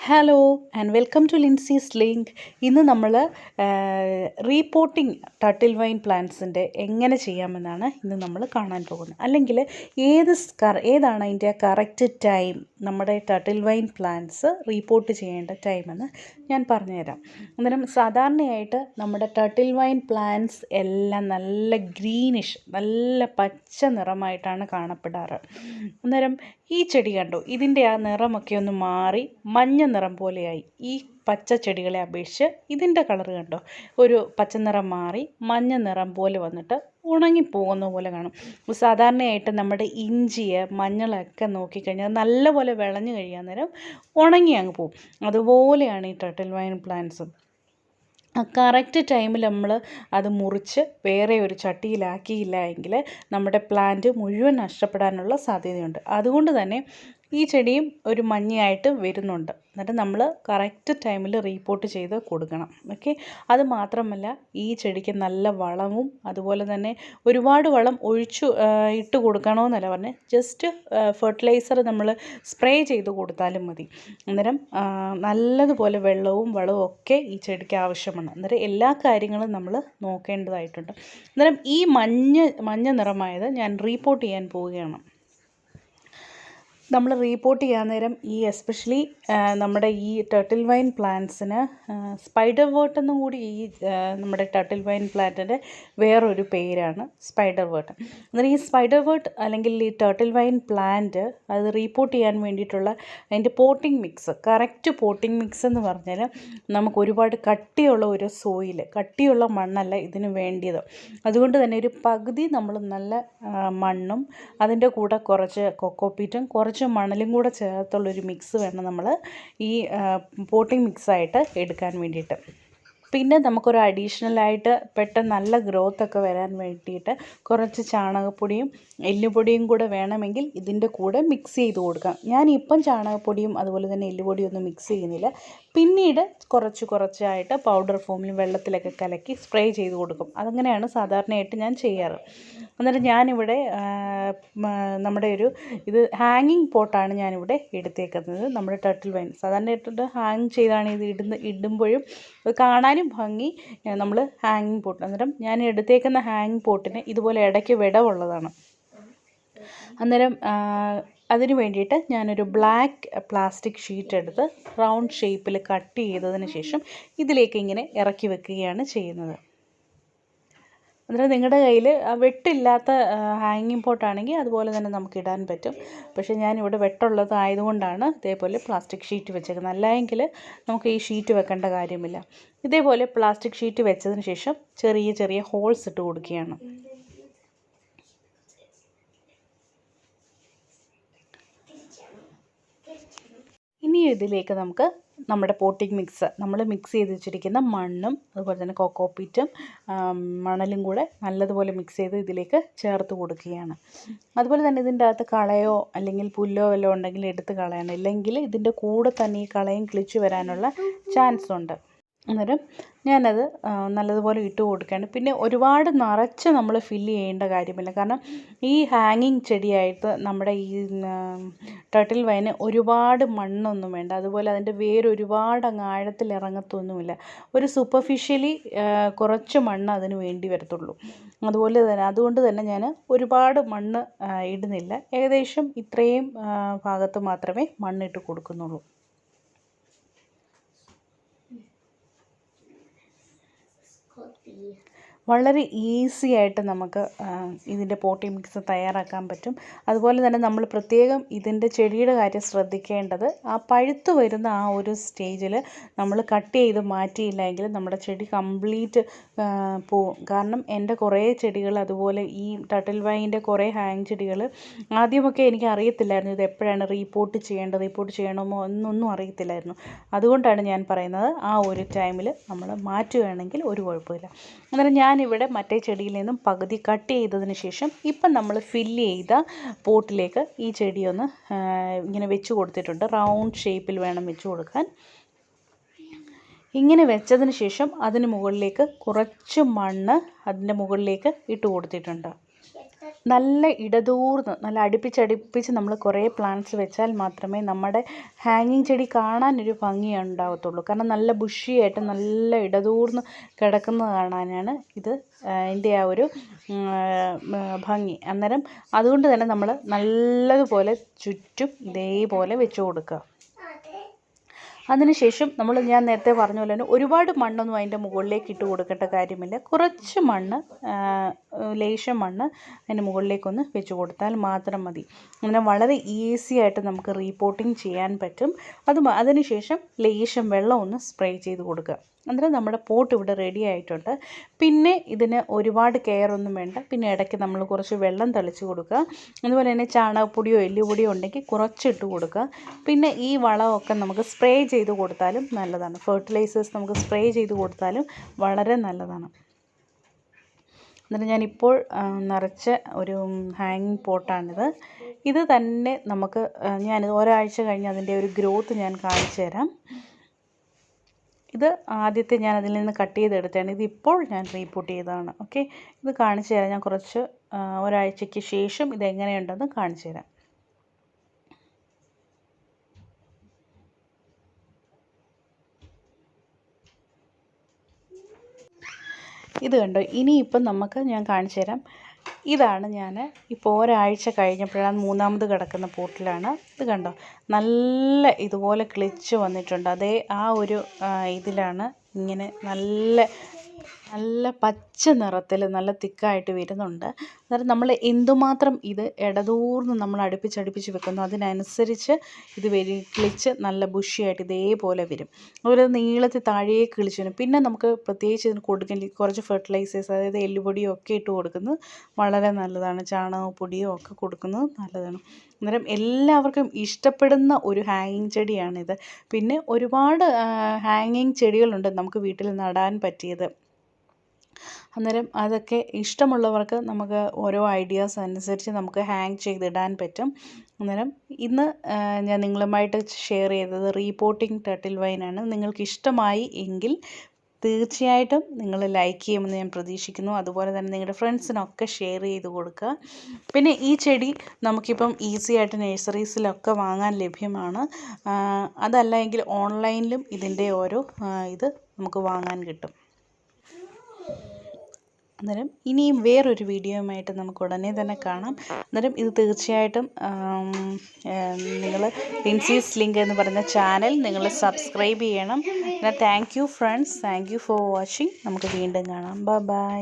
Hello and welcome to Linsy's link. ഇന്ന് നമ്മൾ repotting turtle wine പ്ലാന്റ്സിൻ്റെ എങ്ങനെ ചെയ്യാമെന്നാണ് ഇന്ന് നമ്മൾ കാണാൻ പോകുന്നത്. അല്ലെങ്കിൽ ഏതാണ് അതിൻ്റെ കറക്റ്റ് ടൈം, നമ്മുടെ ടർട്ടിൽ വൈൻ പ്ലാന്റ്സ് റീപോട്ട് ചെയ്യേണ്ട ടൈമെന്ന് ഞാൻ പറഞ്ഞുതരാം. അന്നേരം സാധാരണയായിട്ട് നമ്മുടെ ടർട്ടിൽ വൈൻ പ്ലാന്റ്സ് എല്ലാം നല്ല ഗ്രീനിഷ്, നല്ല പച്ച നിറമായിട്ടാണ് കാണപ്പെടാറ്. അന്നേരം ഈ ചെടി കണ്ടോ, ഇതിൻ്റെ ആ നിറമൊക്കെ ഒന്ന് മാറി മഞ്ഞ നിറം പോലെയായി. ഈ പച്ച ചെടികളെ അപേക്ഷിച്ച് ഇതിൻ്റെ കളർ കണ്ടോ, ഒരു പച്ച നിറം മാറി മഞ്ഞ നിറം പോലെ വന്നിട്ട് ഉണങ്ങിപ്പോകുന്ന പോലെ കാണും. സാധാരണയായിട്ട് നമ്മുടെ ഇഞ്ചി, മഞ്ഞളൊക്കെ നോക്കിക്കഴിഞ്ഞാൽ നല്ലപോലെ വിളഞ്ഞു കഴിയാൻ നേരം ഉണങ്ങി അങ്ങ് പോകും. അതുപോലെയാണ് ഈ ടർട്ടിൽ വൈൻ പ്ലാന്റ്സും. കറക്റ്റ് ടൈമിൽ നമ്മൾ അത് മുറിച്ച് വേറെ ഒരു ചട്ടിയിലാക്കിയില്ല എങ്കിൽ നമ്മുടെ പ്ലാന്റ് മുഴുവൻ നഷ്ടപ്പെടാനുള്ള സാധ്യതയുണ്ട്. അതുകൊണ്ട് തന്നെ ഈ ചെടിയും ഒരു മഞ്ഞയായിട്ട് വരുന്നുണ്ട്. എന്നിട്ട് നമ്മൾ കറക്റ്റ് ടൈമിൽ റീപോട്ട് ചെയ്ത് കൊടുക്കണം. ഓക്കെ, അത് മാത്രമല്ല ഈ ചെടിക്ക് നല്ല വളവും അതുപോലെ തന്നെ ഒരുപാട് വളം ഇട്ട് കൊടുക്കണമെന്നല്ല പറഞ്ഞത്, ജസ്റ്റ് ഫെർട്ടിലൈസർ നമ്മൾ സ്പ്രേ ചെയ്ത് കൊടുത്താലും മതി. അന്നേരം നല്ലതുപോലെ വെള്ളവും വളവും ഒക്കെ ഈ ചെടിക്ക് ആവശ്യമാണ്. അന്നേരം എല്ലാ കാര്യങ്ങളും നമ്മൾ നോക്കേണ്ടതായിട്ടുണ്ട്. അന്നേരം ഈ മഞ്ഞ നിറമായത് ഞാൻ റീപോട്ട് ചെയ്യാൻ പോവുകയാണ്. നമ്മൾ റീപോട്ട് ചെയ്യാൻ നേരം എസ്പെഷ്യലി നമ്മുടെ ഈ ടർട്ടിൽ വൈൻ പ്ലാന്റ്സിന് സ്പൈഡർ വേർട്ട് എന്നും കൂടി നമ്മുടെ ടർട്ടിൽ വൈൻ പ്ലാന്റിൻ്റെ വേറൊരു പേരാണ് സ്പൈഡർ വേർട്ട്. അന്നേരം ഈ സ്പൈഡർ വേർട്ട് അല്ലെങ്കിൽ ഈ ടർട്ടിൽ വൈൻ പ്ലാന്റ് അത് റീപോട്ട് ചെയ്യാൻ വേണ്ടിയിട്ടുള്ള അതിൻ്റെ potting mix, correct potting mix എന്ന് പറഞ്ഞാൽ നമുക്ക് ഒരുപാട് കട്ടിയുള്ള ഒരു സോയിൽ, കട്ടിയുള്ള മണ്ണല്ല ഇതിന് വേണ്ടിയത്. അതുകൊണ്ട് തന്നെ ഒരു പകുതി നമ്മൾ നല്ല മണ്ണും അതിൻ്റെ കൂടെ കുറച്ച് കൊക്കോപ്പീറ്റും കുറച്ച് മണലും കൂടെ ചേർത്തുള്ളൊരു മിക്സ് വേണം നമ്മൾ ഈ പോട്ടിംഗ് മിക്സായിട്ട് എടുക്കാൻ വേണ്ടിയിട്ട്. പിന്നെ നമുക്കൊരു അഡീഷണലായിട്ട് പെട്ടെന്ന് നല്ല ഗ്രോത്തൊക്കെ വരാൻ വേണ്ടിയിട്ട് കുറച്ച് ചാണകപ്പൊടിയും എല്ലുപൊടിയും കൂടെ വേണമെങ്കിൽ ഇതിൻ്റെ കൂടെ മിക്സ് ചെയ്ത് കൊടുക്കാം. ഞാനിപ്പം ചാണകപ്പൊടിയും അതുപോലെ തന്നെ എല്ലുപൊടിയും ഒന്നും മിക്സ് ചെയ്യുന്നില്ല. പിന്നീട് കുറച്ചായിട്ട് പൗഡർ ഫോമിൽ വെള്ളത്തിലൊക്കെ കലക്കി സ്പ്രേ ചെയ്ത് കൊടുക്കും. അതങ്ങനെയാണ് സാധാരണയായിട്ട് ഞാൻ ചെയ്യാറ്. അന്നേരം ഞാനിവിടെ നമ്മുടെ ഇത് ഹാങ്ങിങ് പോട്ടാണ് ഞാനിവിടെ എടുത്തേക്കുന്നത്. നമ്മുടെ ടർട്ടിൽ വൈൻ സാധാരണയായിട്ട് ഹാങ് ചെയ്താണ് ഇത് ഇടുമ്പോഴും അത് കാണാനും ഭംഗി. നമ്മൾ ഹാങ്ങിങ് പോട്ട്, അന്നേരം ഞാൻ എടുത്തേക്കുന്ന ഹാങ്ങിങ് പോട്ടിന് ഇതുപോലെ ഇടയ്ക്ക് വിടവുള്ളതാണ്. അന്നേരം അതിന് വേണ്ടിയിട്ട് ഞാനൊരു ബ്ലാക്ക് പ്ലാസ്റ്റിക് ഷീറ്റ് എടുത്ത് റൗണ്ട് ഷേപ്പിൽ കട്ട് ചെയ്തതിന് ശേഷം ഇതിലേക്ക് ഇങ്ങനെ ഇറക്കി വെക്കുകയാണ് ചെയ്യുന്നത്. അന്നേരം നിങ്ങളുടെ കയ്യിൽ വെട്ടില്ലാത്ത ഹാങ്ങിങ് പോട്ടാണെങ്കിൽ അതുപോലെ തന്നെ നമുക്ക് ഇടാൻ പറ്റും. പക്ഷേ ഞാനിവിടെ വെട്ടുള്ളതായതുകൊണ്ടാണ് ഇതേപോലെ പ്ലാസ്റ്റിക് ഷീറ്റ് വെച്ചേക്കുന്നത്. അല്ലായെങ്കിൽ നമുക്ക് ഈ ഷീറ്റ് വെക്കേണ്ട കാര്യമില്ല. ഇതേപോലെ പ്ലാസ്റ്റിക് ഷീറ്റ് വെച്ചതിന് ശേഷം ചെറിയ ഹോൾസ് ഇട്ട് കൊടുക്കുകയാണ്. ഇനി ഇതിലേക്ക് നമുക്ക് നമ്മുടെ പോട്ടിംഗ് മിക്സ്, നമ്മൾ മിക്സ് ചെയ്ത് വെച്ചിരിക്കുന്ന മണ്ണും അതുപോലെ തന്നെ കൊക്കോപ്പീറ്റും മണലും കൂടെ നല്ലതുപോലെ മിക്സ് ചെയ്ത് ഇതിലേക്ക് ചേർത്ത് കൊടുക്കുകയാണ്. അതുപോലെ തന്നെ ഇതിൻ്റെ അകത്ത് കളയോ അല്ലെങ്കിൽ പുല്ലോ വല്ലതും ഉണ്ടെങ്കിൽ എടുത്ത് കളയണം. ഇല്ലെങ്കിൽ ഇതിൻ്റെ കൂടെ തന്നെ ഈ കളയും കിളിച്ച് വരാനുള്ള ചാൻസ് ഉണ്ട്. അന്നേരം ഞാനത് നല്ലതുപോലെ ഇട്ട് കൊടുക്കുകയാണ്. പിന്നെ ഒരുപാട് നിറച്ച് നമ്മൾ ഫില്ല് ചെയ്യേണ്ട കാര്യമില്ല. കാരണം ഈ ഹാങ്ങിങ് ചെടിയായിട്ട് നമ്മുടെ ഈ ടർട്ടിൽ വൈന് ഒരുപാട് മണ്ണൊന്നും വേണ്ട. അതുപോലെ അതിൻ്റെ വേര് ഒരുപാട് അങ്ങ് ആഴത്തിൽ ഇറങ്ങത്തൊന്നുമില്ല. ഒരു സൂപ്പർഫിഷ്യലി കുറച്ച് മണ്ണ് അതിന് വേണ്ടി വരത്തുള്ളൂ. അതുകൊണ്ട് തന്നെ ഞാൻ ഒരുപാട് മണ്ണ് ഇടുന്നില്ല. ഏകദേശം ഇത്രയും ഭാഗത്ത് മാത്രമേ മണ്ണിട്ട് കൊടുക്കുന്നുള്ളൂ. വളരെ ഈസി ആയിട്ട് നമുക്ക് ഇതിൻ്റെ പോട്ടിംഗ് മിക്സ് തയ്യാറാക്കാൻ പറ്റും. അതുപോലെ തന്നെ നമ്മൾ പ്രത്യേകം ഇതിൻ്റെ ചെടിയുടെ കാര്യം ശ്രദ്ധിക്കേണ്ടത്, ആ പഴുത്ത് വരുന്ന ആ ഒരു സ്റ്റേജിൽ നമ്മൾ കട്ട് ചെയ്ത് മാറ്റിയില്ല എങ്കിൽ നമ്മുടെ ചെടി കംപ്ലീറ്റ് പോവും. കാരണം എൻ്റെ കുറേ ചെടികൾ അതുപോലെ ഈ ടർട്ടിൽ വൈൻ്റെ കുറേ ഹാങ് ചെടികൾ ആദ്യമൊക്കെ എനിക്ക് അറിയത്തില്ലായിരുന്നു ഇത് എപ്പോഴാണ് റീപോട്ട് ചെയ്യണമോ എന്നൊന്നും അറിയത്തില്ലായിരുന്നു. അതുകൊണ്ടാണ് ഞാൻ പറയുന്നത് ആ ഒരു ടൈമിൽ നമ്മൾ മാറ്റുകയാണെങ്കിൽ ഒരു കുഴപ്പമില്ല. അന്നേരം ഞാനിവിടെ മറ്റേ ചെടിയിൽ നിന്നും പകുതി കട്ട് ചെയ്തതിന് ശേഷം ഇപ്പം നമ്മൾ ഫില്ല് ചെയ്ത പോട്ടിലേക്ക് ഈ ചെടിയൊന്ന് ഇങ്ങനെ വെച്ച് കൊടുത്തിട്ടുണ്ട്. റൗണ്ട് ഷേപ്പിൽ വേണം വെച്ച് കൊടുക്കാൻ. ഇങ്ങനെ വെച്ചതിന് ശേഷം അതിന് മുകളിലേക്ക് കുറച്ച് മണ്ണ് അതിൻ്റെ മുകളിലേക്ക് ഇട്ട് കൊടുത്തിട്ടുണ്ട്. നല്ല ഇടതൂർന്ന് നല്ല അടുപ്പിച്ചടുപ്പിച്ച് നമ്മൾ കുറേ പ്ലാന്റ്സ് വെച്ചാൽ മാത്രമേ നമ്മുടെ ഹാങ്ങിങ് ചെടി കാണാനൊരു ഭംഗി ഉണ്ടാകത്തുള്ളൂ. കാരണം നല്ല ബുഷിയായിട്ട് നല്ല ഇടതൂർന്ന് കിടക്കുന്നത് കാണാനാണ് ഇത് അതിൻ്റെ ആ ഒരു ഭംഗി. അന്നേരം അതുകൊണ്ട് തന്നെ നമ്മൾ നല്ലതുപോലെ ചുറ്റും ഇതേപോലെ വെച്ച് കൊടുക്കുക. അതിനുശേഷം ഞാൻ നേരത്തെ പറഞ്ഞ പോലെ തന്നെ ഒരുപാട് മണ്ണൊന്നും അതിൻ്റെ മുകളിലേക്ക് ഇട്ട് കൊടുക്കേണ്ട കാര്യമില്ല. കുറച്ച് മണ്ണ്, ലേശം മണ്ണ് അതിൻ്റെ മുകളിലേക്കൊന്ന് വെച്ച് കൊടുത്താൽ മാത്രം മതി. അങ്ങനെ വളരെ ഈസി ആയിട്ട് നമുക്ക് റീപോട്ടിങ് ചെയ്യാൻ പറ്റും. അതിനുശേഷം ലേശം വെള്ളം ഒന്ന് സ്പ്രേ ചെയ്ത് കൊടുക്കുക. അന്നേരം നമ്മുടെ പോട്ട് ഇവിടെ റെഡി ആയിട്ടുണ്ട്. പിന്നെ ഇതിന് ഒരുപാട് കെയർ ഒന്നും വേണ്ട. പിന്നെ ഇടയ്ക്ക് നമ്മൾ കുറച്ച് വെള്ളം തളിച്ച് കൊടുക്കുക. അതുപോലെ തന്നെ ചാണകപ്പൊടിയോ എല്ലുപൊടിയോ ഉണ്ടെങ്കിൽ കുറച്ചിട്ട് കൊടുക്കുക. പിന്നെ ഈ വളമൊക്കെ നമുക്ക് സ്പ്രേ ചെയ്ത് കൊടുത്താലും നല്ലതാണ്. ഫെർട്ടിലൈസേഴ്സ് നമുക്ക് സ്പ്രേ ചെയ്ത് കൊടുത്താലും വളരെ നല്ലതാണ്. എന്നിട്ട് ഞാനിപ്പോൾ നിറച്ച ഒരു ഹാങ്ങിങ് പോട്ടാണിത്. ഇത് തന്നെ നമുക്ക് ഞാനിത് ഒരാഴ്ച കഴിഞ്ഞ് അതിൻ്റെ ഒരു ഗ്രോത്ത് ഞാൻ കാണിച്ചു തരാം. ഇത് ആദ്യത്തെ ഞാൻ അതിൽ നിന്ന് കട്ട് ചെയ്തെടുത്തതാണ്. ഇതിപ്പോൾ ഞാൻ റീപോട്ട് ചെയ്തതാണ്. ഓക്കെ, ഇത് കാണിച്ചു തരാം. ഞാൻ കുറച്ച് ഒരാഴ്ചയ്ക്ക് ശേഷം ഇതെങ്ങനെയുണ്ടെന്ന് കാണിച്ചു തരാം. ഇത് കണ്ടോ, ഇനിയിപ്പം ഞാൻ കാണിച്ചു തരാം. ഇതാണ് ഞാൻ ഇപ്പോൾ ഒരാഴ്ച കഴിഞ്ഞപ്പോഴാണ് മൂന്നാമത് കിടക്കുന്ന പോട്ടിലാണ്. ഇത് കണ്ടോ, നല്ല ഇതുപോലെ കിളിച്ച് വന്നിട്ടുണ്ട്. അതേ ആ ഒരു ഇതിലാണ് ഇങ്ങനെ നല്ല പച്ച നിറത്തിൽ നല്ല തിക്കായിട്ട് വരുന്നുണ്ട്. അന്നേരം നമ്മൾ എന്തുമാത്രം ഇത് ഇടതൂർന്ന് നമ്മൾ അടുപ്പിച്ചടുപ്പിച്ച് വെക്കുന്നു അതിനനുസരിച്ച് ഇത് കിളിച്ച് നല്ല ബുഷിയായിട്ട് ഇതേപോലെ വരും. അതുപോലെ നീളത്തിൽ താഴേക്ക് കിളിച്ച് വരും. പിന്നെ നമുക്ക് പ്രത്യേകിച്ച് ഇതിന് കൊടുക്കേണ്ട കുറച്ച് ഫെർട്ടിലൈസേഴ്സ്, അതായത് എല്ലുപൊടിയോ ഒക്കെ ഇട്ട് കൊടുക്കുന്നത് വളരെ നല്ലതാണ്. ചാണകപ്പൊടിയോ ഒക്കെ കൊടുക്കുന്നത് നല്ലതാണ്. അന്നേരം എല്ലാവർക്കും ഇഷ്ടപ്പെടുന്ന ഒരു ഹാങ്ങിങ് ചെടിയാണിത്. പിന്നെ ഒരുപാട് ഹാങ്ങിങ് ചെടികളുണ്ട് നമുക്ക് വീട്ടിൽ നടാൻ പറ്റിയത്. അന്നേരം അതൊക്കെ ഇഷ്ടമുള്ളവർക്ക് നമുക്ക് ഓരോ ഐഡിയാസ് അനുസരിച്ച് നമുക്ക് ഹാങ് ചെയ്തിടാൻ പറ്റും. അന്നേരം ഇന്ന് ഞാൻ നിങ്ങളുമായിട്ട് ഷെയർ ചെയ്തത് റീപോട്ടിങ് ടർട്ടിൽ വൈനാണ്. നിങ്ങൾക്ക് ഇഷ്ടമായി എങ്കിൽ തീർച്ചയായിട്ടും നിങ്ങൾ ലൈക്ക് ചെയ്യുമെന്ന് ഞാൻ പ്രതീക്ഷിക്കുന്നു. അതുപോലെ തന്നെ നിങ്ങളുടെ ഫ്രണ്ട്സിനൊക്കെ ഷെയർ ചെയ്ത് കൊടുക്കുക. പിന്നെ ഈ ചെടി നമുക്കിപ്പം ഈസി ആയിട്ട് നഴ്സറീസിലൊക്കെ വാങ്ങാൻ ലഭ്യമാണ്. അതല്ല എങ്കിൽ ഓൺലൈനിലും ഇതിൻ്റെ ഓരോ ഇത് നമുക്ക് വാങ്ങാൻ കിട്ടും. അന്നേരം ഇനിയും വേറൊരു വീഡിയോയുമായിട്ട് നമുക്ക് ഉടനെ തന്നെ കാണാം. അന്നേരം ഇത് തീർച്ചയായിട്ടും നിങ്ങൾ ലിൻസീസ് ലിങ്ക് എന്ന് പറയുന്ന ചാനൽ നിങ്ങൾ സബ്സ്ക്രൈബ് ചെയ്യണം. Thank you friends, thank you for watching. നമുക്ക് വീണ്ടും കാണാം. ബൈ.